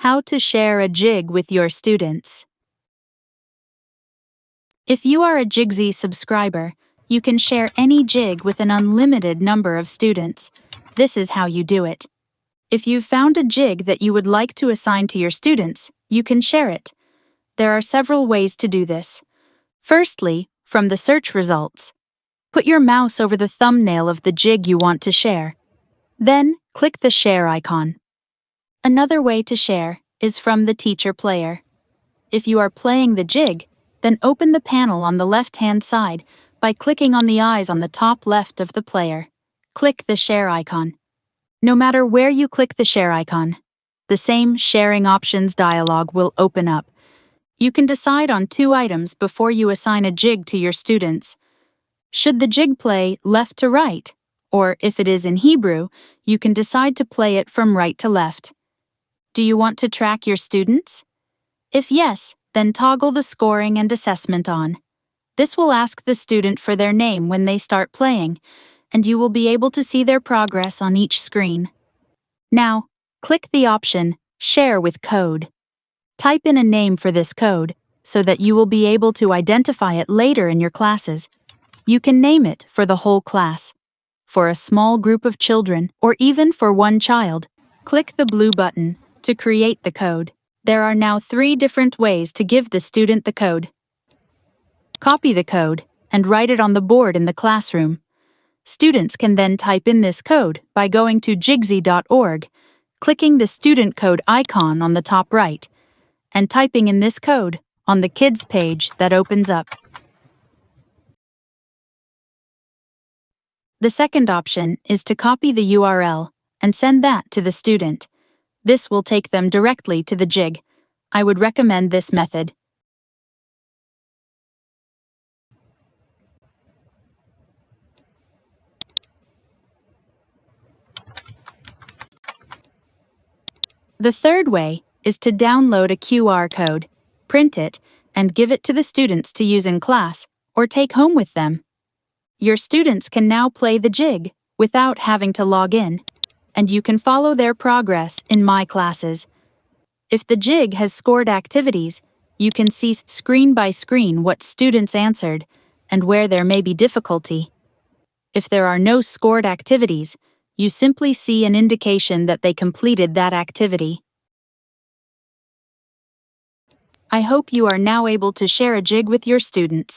How to share a JIG with your students. If you are a Jigzi subscriber, you can share any JIG with an unlimited number of students. This is how you do it. If you've found a JIG that you would like to assign to your students, you can share it. There are several ways to do this. Firstly, from the search results, put your mouse over the thumbnail of the JIG you want to share. Then, click the share icon. Another way to share is from the teacher player. If you are playing the JIG, then open the panel on the left-hand side by clicking on the eyes on the top left of the player. Click the share icon. No matter where you click the share icon, the same sharing options dialog will open up. You can decide on 2 items before you assign a JIG to your students. Should the JIG play left to right? Or if it is in Hebrew, you can decide to play it from right to left. Do you want to track your students? If yes, then toggle the scoring and assessment on. This will ask the student for their name when they start playing, and you will be able to see their progress on each screen. Now, click the option Share with Code. Type in a name for this code so that you will be able to identify it later in your classes. You can name it for the whole class, for a small group of children, or even for one child. Click the blue button to create the code. There are now 3 different ways to give the student the code. Copy the code and write it on the board in the classroom. Students can then type in this code by going to jigzi.org, clicking the student code icon on the top right, and typing in this code on the kids page that opens up. The second option is to copy the URL and send that to the student. This will take them directly to the JIG. I would recommend this method. The third way is to download a QR code, print it, and give it to the students to use in class or take home with them. Your students can now play the JIG without having to log in, and you can follow their progress in My Classes. If the JIG has scored activities, you can see screen by screen what students answered and where there may be difficulty. If there are no scored activities, you simply see an indication that they completed that activity. I hope you are now able to share a JIG with your students.